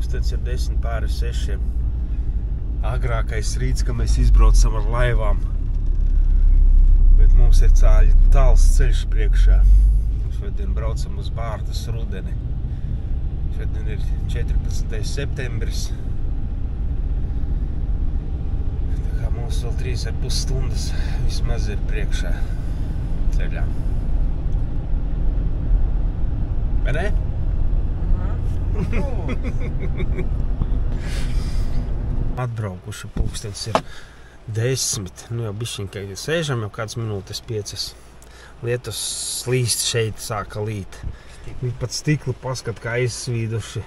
pulkstens ir 5:10. Agrākais rīts, ka mēs izbraucam ar laivām. Bet mums ir tāls ceļš priekšā. Šodien braucam uz Bārtas rudeni. Šodien ir 14. septembris. Tā kā mums vēl 3,5 stundas vismaz ir priekšā ceļā. Vai ne? Atbraukuši pulkstens ir 10. Nu jau bišķiņ, ka sēžam jau kāds minūtes 5. Lietus slīst šeit, sāka līt. Viņi pat stikli paskat, kā aizsvīduši.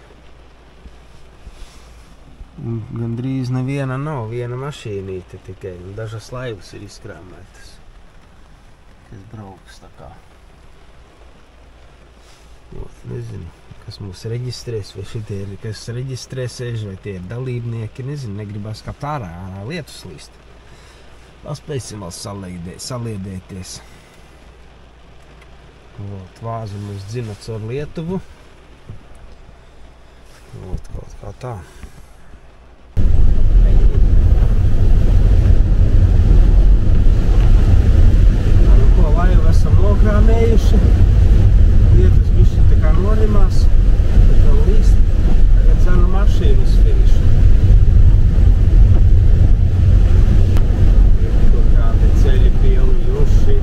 Gandrīz neviena nav, viena mašīnīte tikai. Dažas laivas ir izkrāmētas. Kas brauks tā kā. Nezinu, kas mūs reģistrēs, vai šitie ir, kas reģistrē sēž, vai tie ir dalībnieki. Nezinu, negribas kāpt ārā lietus līst. Paspēsim vēl saliedēties. Vāzi mums dzina caur Lietuvu. Kaut kā tā. Ko laivu esam nokrāmējuši. Lietus višķi tā kā norimās. Bet vēl līst. Tagad dzenu mašīnu uz finišu. Tur kādi ceļi pielījuši.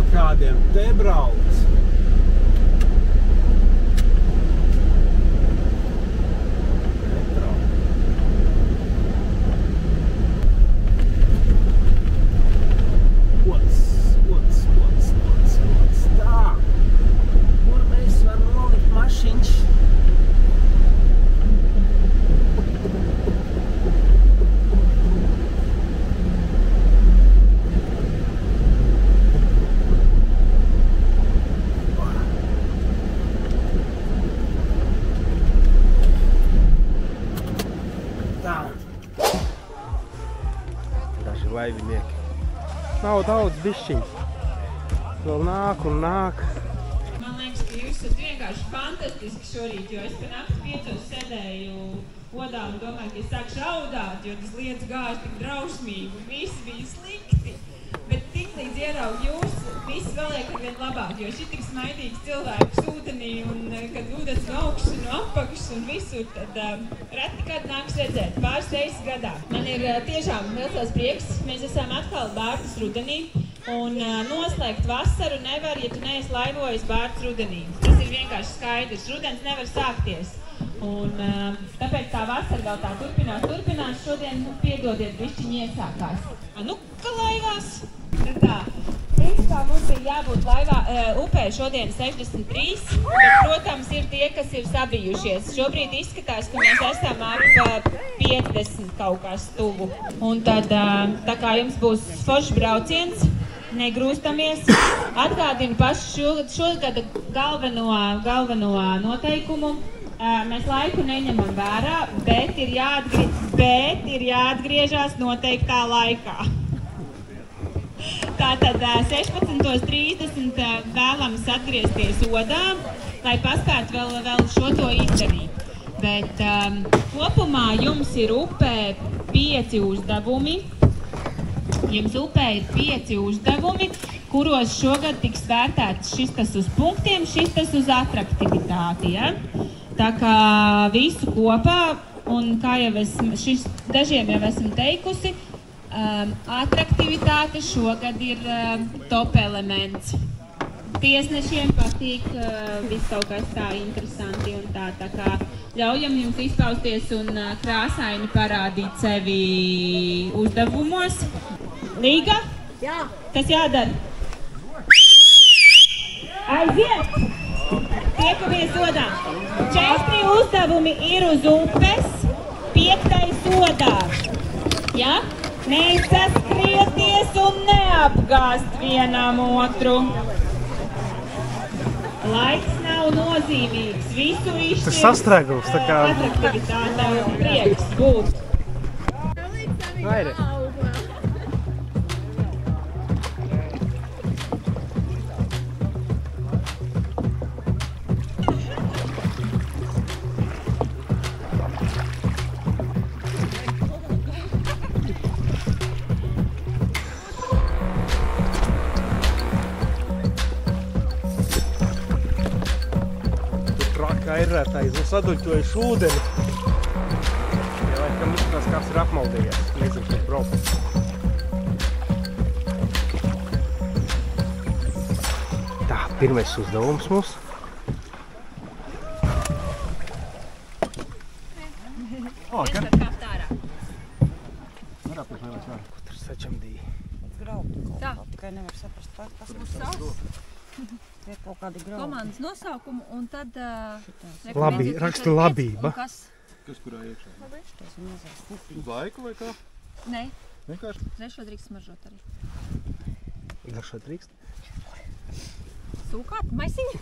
Kādiem te brauc. Tā. Kur mēs varam nolikt mašiņš? Laivinieki. Nav daudz bišķiņas. Vēl nāk un nāk. Man liekas, ka jūs esat vienkārši fantastiski šorīt, jo es pa nakti 5 sēdēju odā un domāju, ka es sākšu raudāt, jo tas lietas gājas tik drausmīgi un viss bija slikti. Bet tik līdz ieraugu jūs, viss paliek ar vien labāk, jo šī tik smaidīgs cilvēks ūdenī un kad ūdens no augšas un no apakšas un visur, tad reti kad nāks redzēt, pāris reizes gadā. Man ir tiešām liels prieks, mēs esam atkal Bārtas rudenī un noslēgt vasaru nevar, ja tu neesi laivojies Bārtas rudenī. Tas ir vienkārši skaidrs, rudens nevar sākties. Un tāpēc tā vasara vēl tā turpinās, šodien piedodiet bišķiņi iesākās. Nu, ka laivās? Tad tā, principā mums ir jābūt laivā, upē šodien 63, bet, protams, ir tie, kas ir sabijušies. Šobrīd izskatās, ka mēs esam ap 50 kaut kas tuvu. Un tad, tā kā jums būs foršs brauciens, negrūstamies. Atgādinu pašu šogada galveno noteikumu. Mēs laiku neņemam vērā, bet ir jāatgriežās noteiktā laikā. Tātad 16:30 vēlams atgriezties odā, lai paspētu vēl šo to izdarīt. Bet kopumā jums ir upē 5 uzdevumi. Jums upē ir 5 uzdevumi, kuros šogad tiks vērtēts šis tas uz punktiem, šis tas uz atraktivitāti. Ja? Tā kā visu kopā, un kā jau dažiem jau esmu teikusi, atraktivitāte šogad ir top elements. Tiesnešiem patīk viss kaut kas tā interesanti un tā kā ļaujam jums izpausties un krāsaini parādīt sevi uzdevumos. Līga? Jā. Kas jādara? Aiziet! Tiekamies odā. 4 uzdevumi ir uz upes, 5. odā. Ja? Nesaskrieties un neapgāst vienam otru. Laiks nav nozīmīgs. Visu izšķirt. Tas sastrēgums, tā kā... Atraktivitāte un prieks būt. Vairi. Airētājs un saduļķojuši ūdeni. Ja laikam izskatās, kāds ir apmaldījies. Nezinu, kas braukt. Tā, pirmais uzdevums mums. Kāpt ārā. Ko tur sačamdīja? Graudu kaut kā, tikai nevar saprast, tas būs savs. Ir kaut kādi graudu. Komandas nosaukumu un tad... Raksta labība. Kas kurā iekšā? Tas ir mazās pupiņas. Uz laiku vai kā? Nē. Vienkārši? Trešo drīkst smaržot arī. Garšot drīkst? Sūkāt, maisiņu?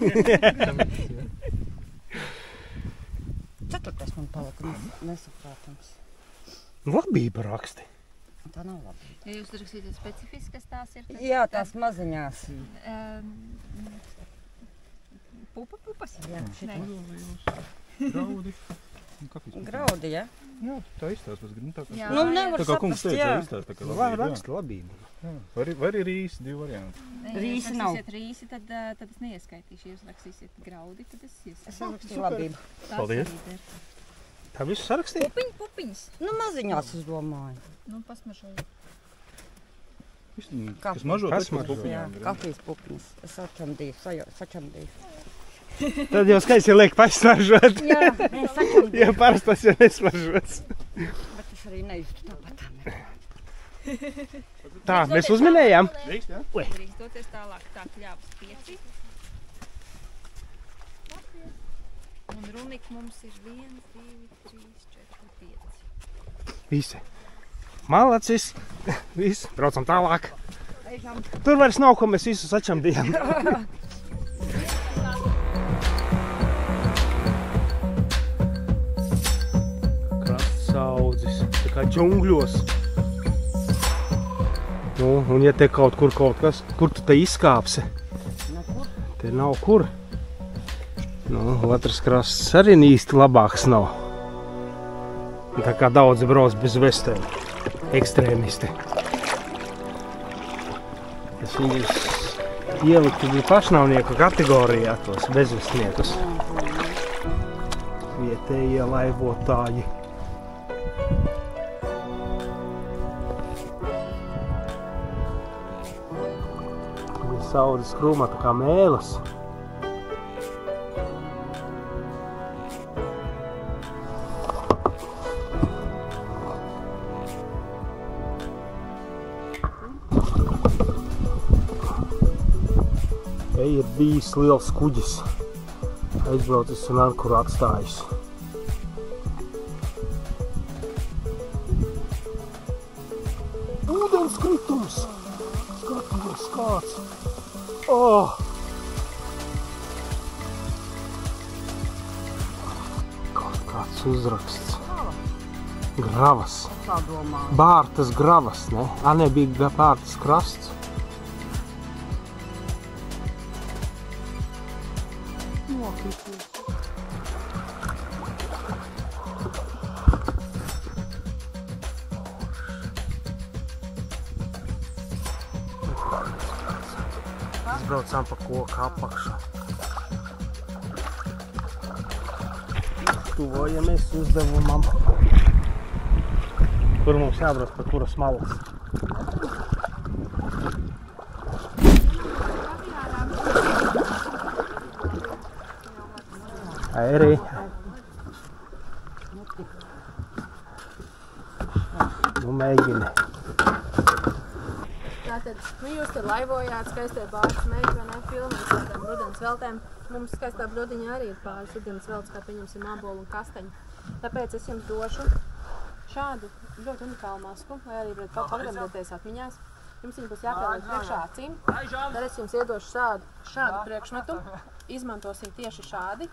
Ceturtais man palika nesaprātams. Labība raksti. Tā nav labība. Ja jūs rakstīsiet specifiski, kas tās ir? Jā, tās maziņās. Pupas? Jā, šitā. Graudi. Graudi, ja? Jā, tā izstāst pēc grib. Jā. Nu, nevar Tā kā kungs saprast, teica, jā. izstāst tā kā Raksta labība. Vai arī rīsi, 2 varianti. Rīsi nav. Ja jūs rakstīsiet rīsi, tad es neieskaitīšu. Ja jūs rakstīsiet graudi, tad es Es ieskaitīšu. sarakstīju labību. Paldies. Tā visu sarakstīja? Pupiņas. Nu, maziņās es domāju. Nu, pasmažoju. Kas mažot, Kas tas mažot? pupiņām. Jā, kafijas pupiņas. Es sačamdīju. Tad jau skaisti liek pasmaržot. Jā, es sačamdīju. Jo parasti tas jau nesmaržots. Bet es arī nejustu tāpat. Tā, mēs uzminējām. Drīkst, jā? Drīkst doties tālāk. Tā, kļāvas 5. Un runik mums ir 1, 2, 3, 4, 5. Visi. Malacis. Viss. Braucam tālāk. Tur vairs nav, ko mēs visu sačamdījām. Krasts audzis. Tā kā džungļos. Nu, un ja te kaut kas, kur tu te izkāpsi? Te nav kur. Nu, otrs krasts arī īsti labāks nav. Tā kā daudzi brauc bez vestēm. Ekstrēmisti. Es viņus ieliktu pašnāvnieku kategorijā, tos bezvestniekus. Vietējie laivotāji. Viņi saudas krūmatu kā mēlas. Ir bijis liels kuģis, aizbraucis un ankuru atstājis. Ūdenskritums! Skaties, kāds! Oh! kāds uzraksts. Gravas. Tā domā. Bārtas gravas, ne? Nebija Bārtas krasts. Braucām pa koka apakšu. Tuvojamies uzdevumam. Kur mums jābrauc, pa kuras malas? Airī. Nu, mēģini. Tātad, jūs te laivojāt skaistie bārtas meļi, vai ne, filmēs ar tām rudens veltēm. Mums skaistā brodiņā arī ir pāris rudens velts, kā pieņemsim ābolu un kastaņu. Tāpēc es jums došu šādu ļoti unikālu masku, lai arī varat pagremdēties atmiņās. Jums viņa būs jāpieliek priekšā acīm. Tad es jums iedošu šādu priekšmetu. Izmantosim tieši šādi.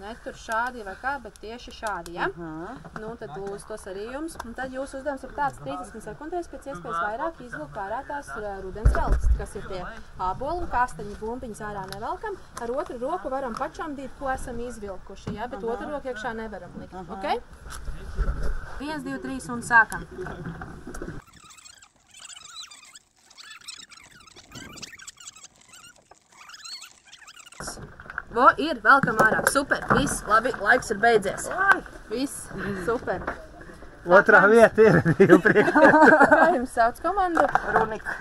Ne tur šādi vai kā, bet tieši šādi, ja? Nu, tad lūdzu tos arī jums. Un tad jūsu uzdevums ir tāds 30 sekundēs pēc iespējas vairāk izvilkt ārā tās rudens veltes, kas ir tie ābolu un kastaņu bumbiņas ārā nevelkam. Ar otru roku varam pačamdīt, ko esam izvilkuši, ja? Bet otru roku iekšā nevaram likt, ok? 1, 2, 3 un sākam. Vo, ir, velkam ārā. Super, viss, labi, laiks ir beidzies. Viss, super. Otrā vieta ir divu priekšā. Kā jums sauc komandu? Runika.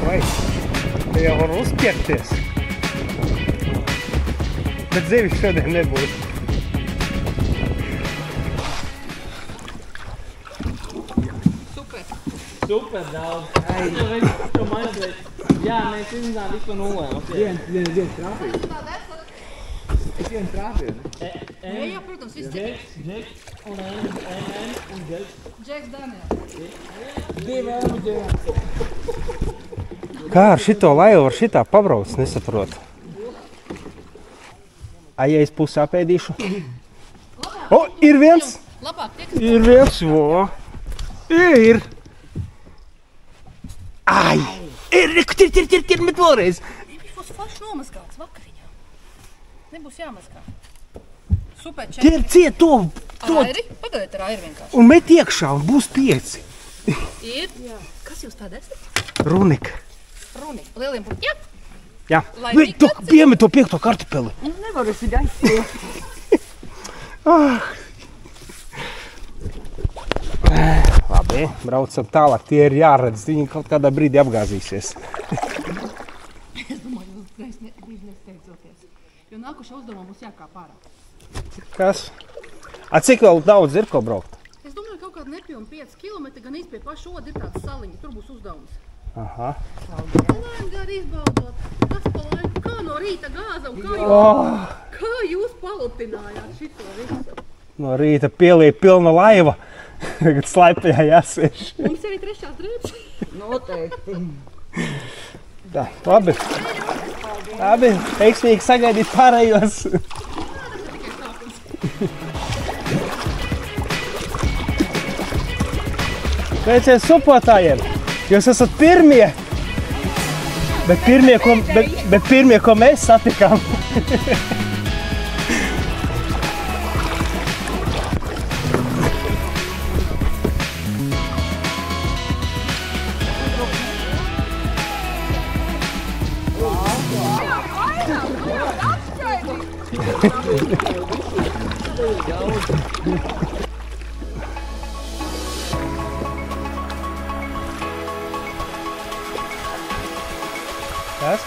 Vai, te jau var uzķerties. Bet zivis šodien nebūs. Super daudz. Tu maizliet. Jā, mēs izzinām visu pa nulēm. Viens trāpīja. Es viens trāpīju, ne? Jā, protams, viss Džeks. Džeks un N un Džeks. Džeks Daniels. Divi Džeks. Kā ar šito laivu var šitā pabrauc, nesaprotu. Ja es pusi apēdīšu. O, ir viens! Labāk, tiek. Ir viens, vo. Ir! Ai! Ir, met vēlreiz! Viņš būs forši nomazgāts vakariņā. Nebūs jāmazgā. Super, četri. Ķer ciet to! Ar airi? Pagaidiet ar airi vienkārši. Un met iekšā un būs 5. Ir? Jā. Kas jūs tāda esat? Runika. Runi. Lieliem puķiem? Jā. Lai Vai, tik tu atcer- piemet to 5. kartupeli. Nevaru es viņu aizsīt. Labi, braucam tālāk. Tie ir jāredz. Viņi kaut kādā brīdī apgāzīsies. Es domāju, jūs reiz nesteidzoties. Jo nākušā uzdevumā būs jākāp ārā. Kas? A, cik vēl daudz ir ko braukt? Es domāju, kaut kāda nepilna 5 kilometri, gan īsti pie paša oda ir tāds saliņa. Tur būs uzdevums. Aha. Lēn gari izbaudot. Kas pa laiku? Kā no rīta gāza un kā jūs palutinājāt šito visu? No rīta pielīja pilna laiva. Tagad slaipajā jāsēž. Mums jau ir trešās drēbes. Noteikti. Tā, labi. Labi, veiksmīgi sagaidīt pārējos. Sveiciens supotājiem! Jūs esat pirmie! Bet pirmie, ko mēs satikām. Kas?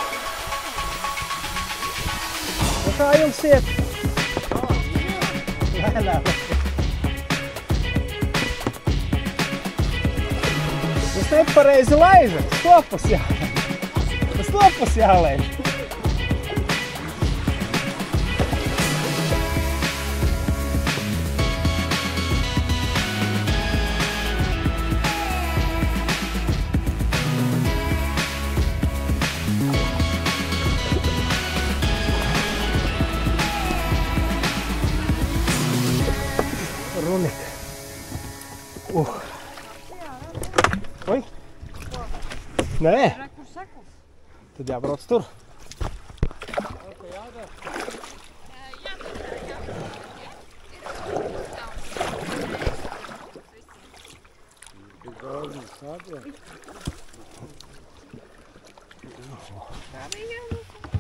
Nu, kā jums iet? Lēnām. Jūs nepareizi laižat. Stopus jālaiž. Nē, Re, kur sekls? tad jābrauc tur.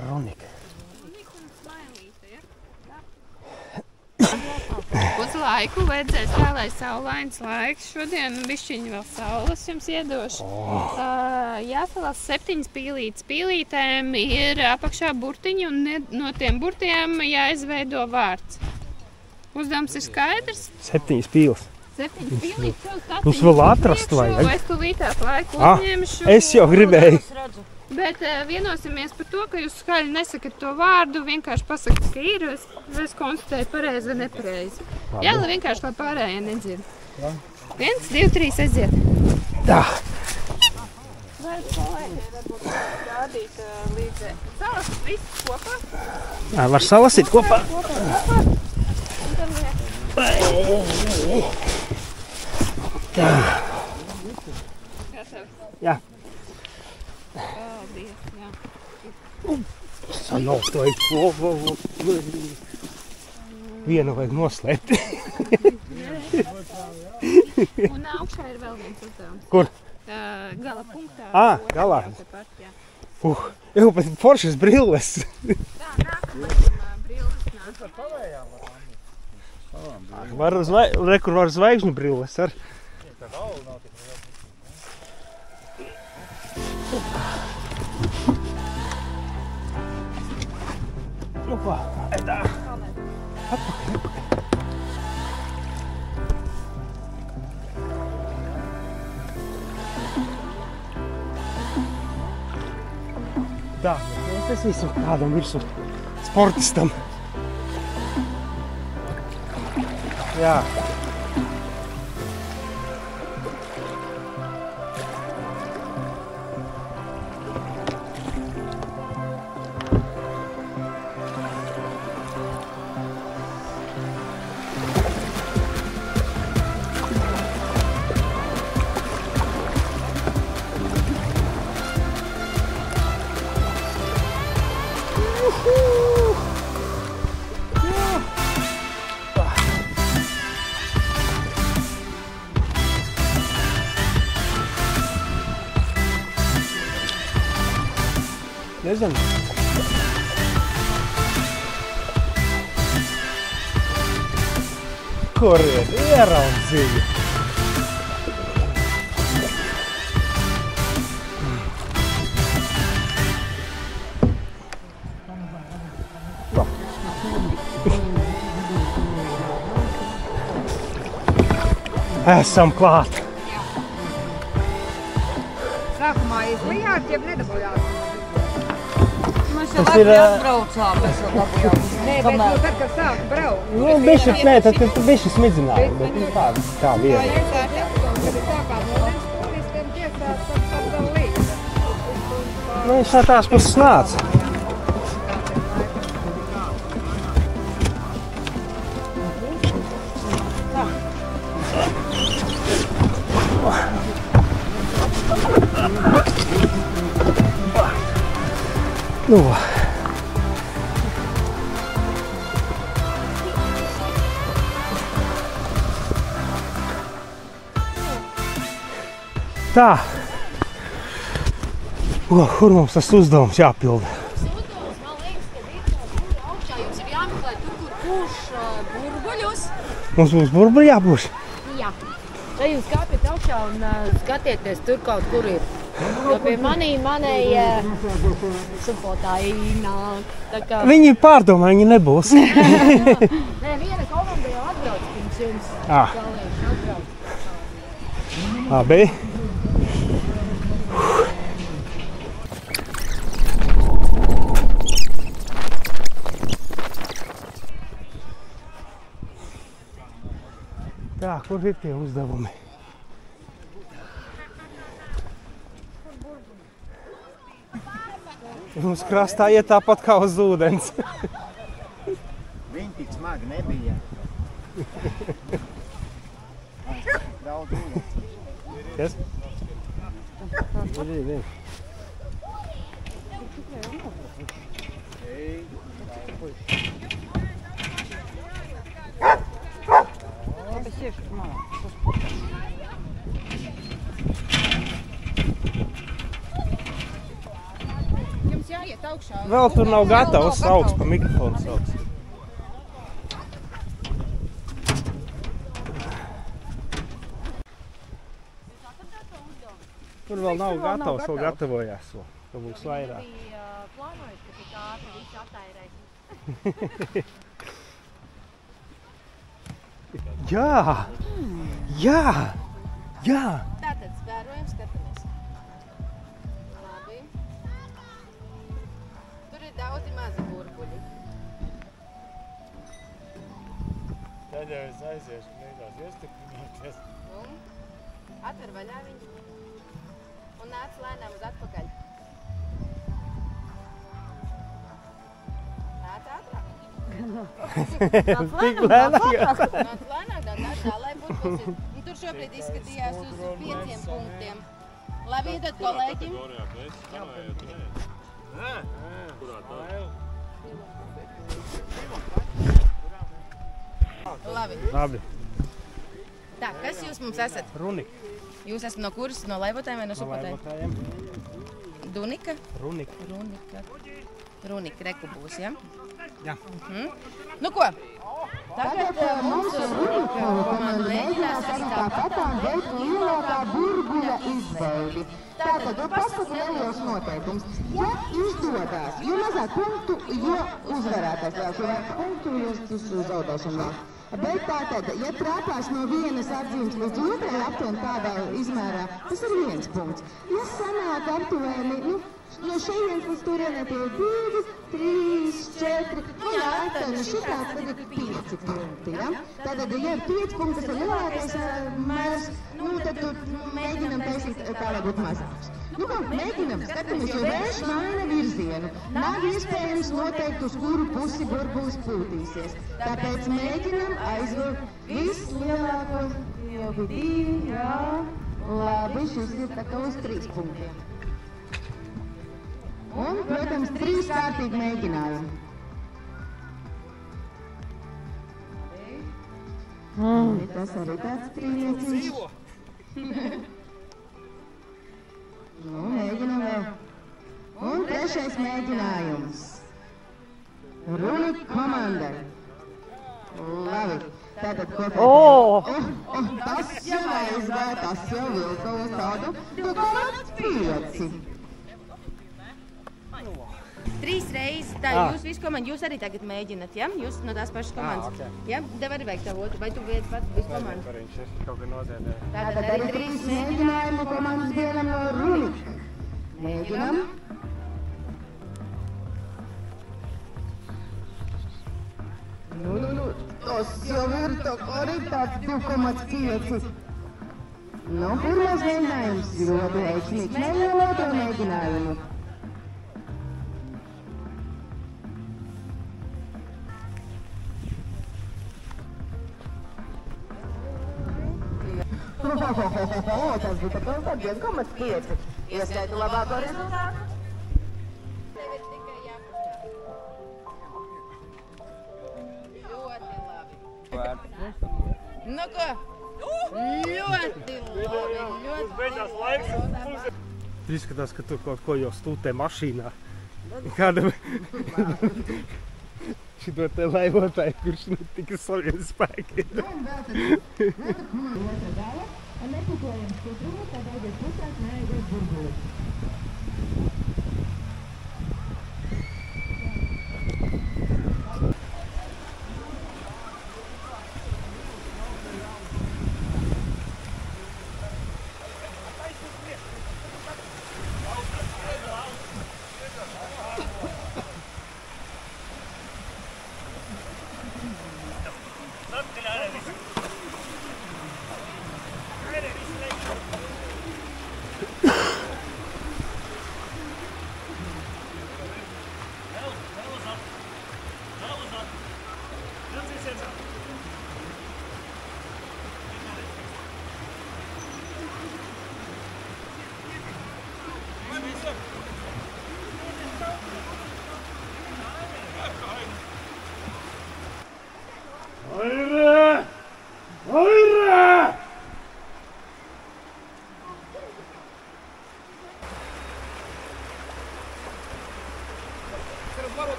Ronika. Uz laiku vajadzēs tā, lai saulains laiks. Šodien bišķiņi vēl saules jums iedošu. Jāsalās 7 pīlītes. Pīlītēm ir apakšā burtiņi un no tiem burtiem jāizveido vārds. Uzdevums ir skaidrs? 7 pīles. 7 pīlītes. Mums vēl atrast vajag. Es tūlītās laiku uzņemšu. Es jau gribēju. Es redzu. Bet vienosimies par to, ka jūs skaļi nesakat to vārdu, vienkārši pasakat, ka ir, es konstatēju pareizi vai nepareizi. Jā, lai vienkārši lai pārējie nedzird. 1, 2, 3, aiziet. Tā. Varat kolēģi varbūt rādīt līdzē. Salasīt visus kopā. Jā, var salasīt kopā. Kopā. Un tad liek. Tā. Gatavi. Jā. Paldies, jā. Sanautoju. Vienu vajag noslēpt. Un augšā ir vēl viens uzdevums. Kur? Gala punktā. Galā. Tepat, jā. Jau pat foršas brilles. Tā, nākamajam brilles nāk. Kur var zvaigžņu brilles ar. Opa, tā. Atpakaļ. Tā, tas visu kādam virsū sportistam. Jā. Nezinu. Kur ir ieraudzīja? Esam klāt. Sākumā izlijāt, jeb nedabujāt. Mēs Tas jau ir, atbraucām, mēs jau dabujām. Nē, bet nu tad, kad sāk braukt. Nu, bišķi, nē, tad bišķi smidzināja, bet nu tā viena. Kad sākām ūdens stūris, tad ģesās, tad vēl līdz. Nu, viņš no tās puses nāca. Nu. Tā. Kur mums tas uzdevums jāpilda? Uzdevums, man liekas, ka ir tur augšā. Jums ir jāmeklē tur, kur pūš burbuļus. Mums būs burbuļi jāpūš? Jā. Tad jūs kāpjat augšā un skatieties tur kaut kur ir. Jo pie manēja supotāji nāk. Tā kā... Viņi pārdomā, viņi nebūs. Nē, viena komanda jau atbrauc pirms jums. Galvenais atbrauc. Labi. Tā, kur ir tie uzdevumi? Mums krastā iet tāpat kā uz ūdens. Viņi tik smagi nebija. Daudz ūdens. Kas? Ir. Tāpēc iešu tur malā. Jums jāiet augšā. Vēl tur nav gatavs, sauc pa mikrofonu sauc. Tur vēl nav gatavs, vēl gatavojās. Tur būs vairāk. Bija plānojis, ka tik ātri visu attairēs. Jā! Jā! Jā! Tātad vērojam, skatāmies. Labi. Tur ir daudzi mazi burbuļi. Tad jau es aiziešu, beigās iestiprināties. Un atver vaļā viņu. Un nāc lēnām uz atpakaļ. Nāc ātrāk. Tik lēnāk. Nāc lēnāk, tā, lai burbulis ir. Un tur šobrīd izskatījās uz 5 punktiem. Labi, iedod kolēģim. Labi. Labi. Tā, kas jūs mums esat? Runika. Jūs esat no kuras? No laivotājiem vai no supotājiem? Laivotājiem. Dunika? Runika. Runika, reku būs, ja? Jā. Nu ko? Tagad mums Runika komanda mēģinās arī tāpatām veikt lielākā burbuļa izveidi. Tātad, paskat neliels noteikums. Ja izdodās, jo mazāk punktu, jo uzvarētājs vēl, jo vairāk punktu, jo zaudēšana vēl. Bet tātad, ja trāpās no vienas atzīmes līdz otrai aptuveni tādā izmērā, tas ir 1 punkts. Ja sanāk aptuveni, no šejienes līdz turienei tie 2, 3, 4, aptuveni šitāds, tad ir 5 punkti, ja? Tātad, ja ir 5 punkti, tas ir lielākais mērs, tad tur mēģinam taisīt tā, lai būtu mazāks. Nu ko, mēģinam, skatāmies, jo vējš maina virzienu. Nav iespējams noteikt, uz kuru pusi burbulis pūtīsies. Tāpēc mēģinam aizvilkt vislielāko, jau bija 2, jā. Labi, šis ir tā kā uz 3 punktiem. Un, protams, 3 kārtīgi mēģinājumi. Tas arī tāds trīniecīgs. Nu, mēģinam vēl. Un 3. mēģinājums. Runika komanda. Labi. Tātad kopā. Tas jau aizgāja, tas jau vilka uz tādu 5. 3 reizes. Tā, jūs visu komandu, jūs arī tagad mēģināt, ja? Jūs no tās pašas komandas. Ja? Tev arī vajag tavu otru, vai tu viens pats visu komandu? Viņš kaut kā noziedē. Tātad arī 3 mēģinājumu komandas vienam no Runika. Mēģinam. Nu, tas jau ir tā arī tāds 2,5. Nu, pirmais mēģinājums ļoti veiksmīgs. Mēģinām otru mēģinājumu. Tas bija tā kā 2,5. Ieskaitu labāko rezultātu. Tev ir tikai jāpastāt. Ļoti labi. Nu ko? Ļoti labi. Izskatās, ka tu kaut ko jau stūtē mašīnā. Kāda šito te laivotāju, kurš netika saviem spēkiem. Nepukojam skudrumu, tad aiziet pusāk, neaiziet burbuli.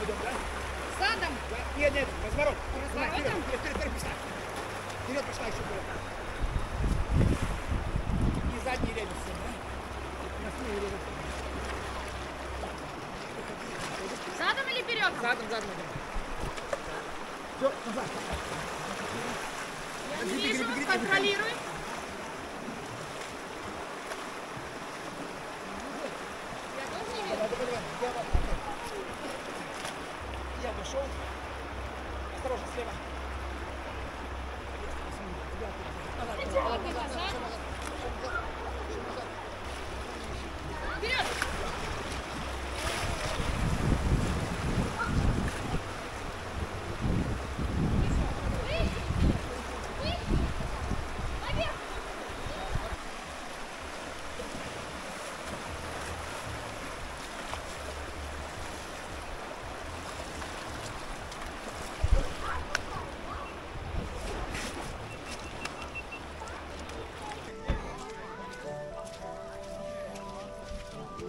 идем, да? Задом. Нет, разворот. Вперед, пошла. Вперед пошла еще вперед. И задний реберцы, да? Носки реберцы. Задом или вперед? Задом. Все, назад. Я не вижу, контролируй. Я тоже не вижу. Я пошел. Осторожно, слева. Вперед!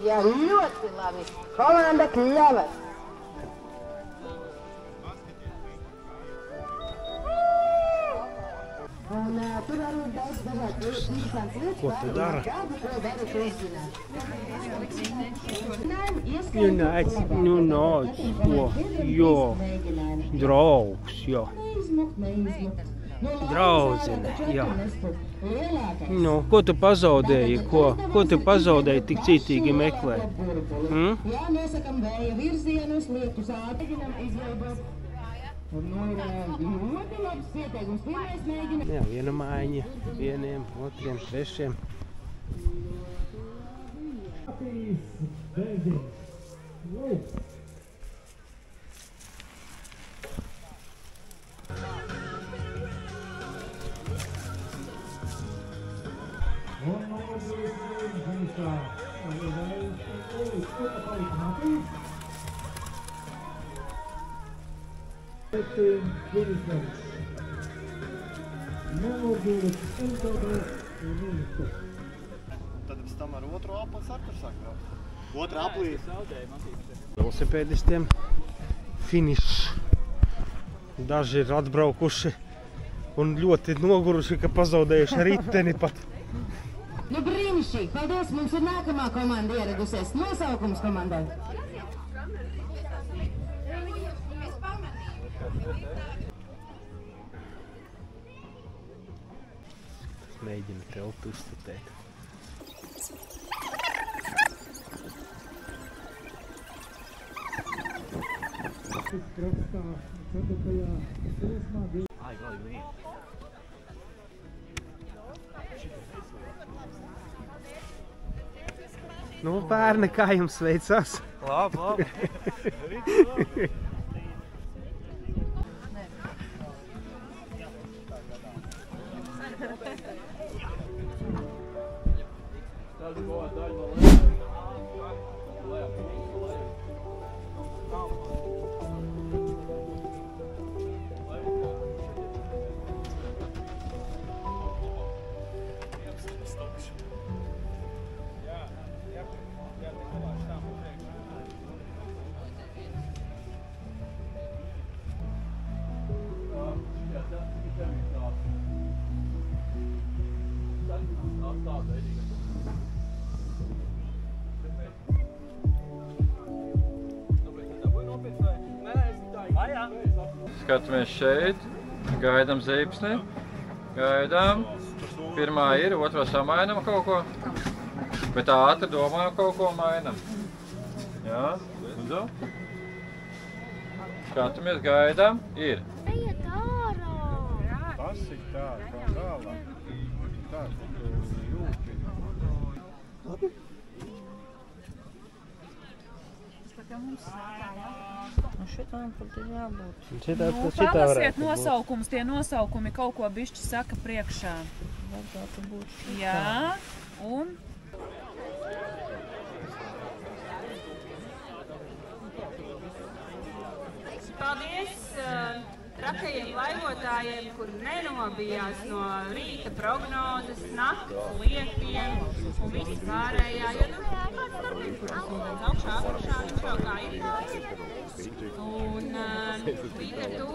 Ja ļoti labi. Komanda kļavas. Un tur arī daudz dažādu interesantu lietu. Ko tu dari? Kādu, ko dari tu uzzināt. Nu nāc, ko? Jo. Draugs, jo. Draudzene, jā. Nu, ko tu pazaudēji? Ko tu pazaudēji tik cītīgi meklē? Jā, nosakam vēja virzienus, lietus ātrinam, izveidot. Un nu ir ļoti labs pieteikums. Pirmais mēģinājums. Jā, viena mājiņa, vieniem, otriem, trešiem. Tad pēc tam ar otro apli sarkar sāk braukt. Otra aplī. Velosipēdistiem finišs. Daži ir atbraukuši un ļoti noguruši, ka pazaudējuši riteni pat. Nu brīnišķīgi. Paldies, mums ir nākamā komanda ieradusies. Nosaukums komandai. Mēģina telpu uzstatēt. Nu, bērni, kā jums veicās? Labi. Skatāmies šeit, gaidām zīpsni, gaidām. Pirmā ir, otrā samainam kaut ko, bet ātri domājam kaut ko mainam. Jā, lūdzu. Skatāmies, gaidām, ir. Ejiet ārā! Pasik tā, kā tālāk. Tā, ka tu jūti. Labi. Nu šitām pat ir jābūt. Palasiet nosaukums, tie nosaukumi kaut ko bišķi saka priekšā. Vajadzētu būt šitā. Jā, un? Paldies trakajiem laivotājiem, kur nenobijās no rīta prognozes, naktas lietiem un viss pārējā. Jo, nu, kāds darbības augšā, apakšā, kā ir tāds. Un līdz ar to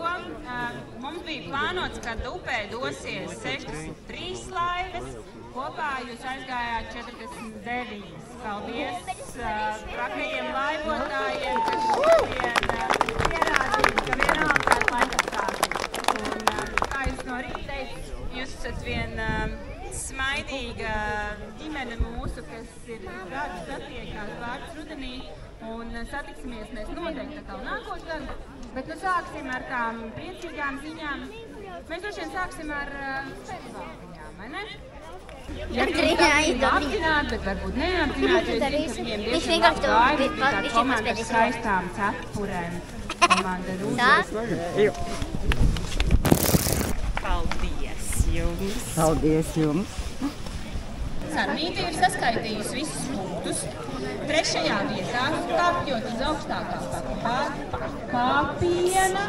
mums bija plānots, ka upē dosies 63 laivas. Kopā jūs aizgājāt 49. Paldies trakajiem laivotājiem, kas šodien pierādīja, ka vienalga kāda laikapstākļi. Un kā jūs no rīta teicat, jūs esat viena smaidīga ģimene mūsu, kas ir gadu satiekās vārds rudenī, un satiksimies mēs noteikti atkal nākošu gadu, bet nu sāksim ar tām priecīgām ziņām. Mēs droši vien sāksim ar festivālu ziņām, vai ne? Ja apzināt, bet varbūt neapzināt, jo es zinu, ka viņiem diezgan labs gājums bija tā komanda ar skaistām cepurēm. Komanda Rūzes. Paldies jums! Paldies jums! Sarmīte ir saskaitījusi visus punktus. 3. vietā, kāpjot uz augstākā kāpiena.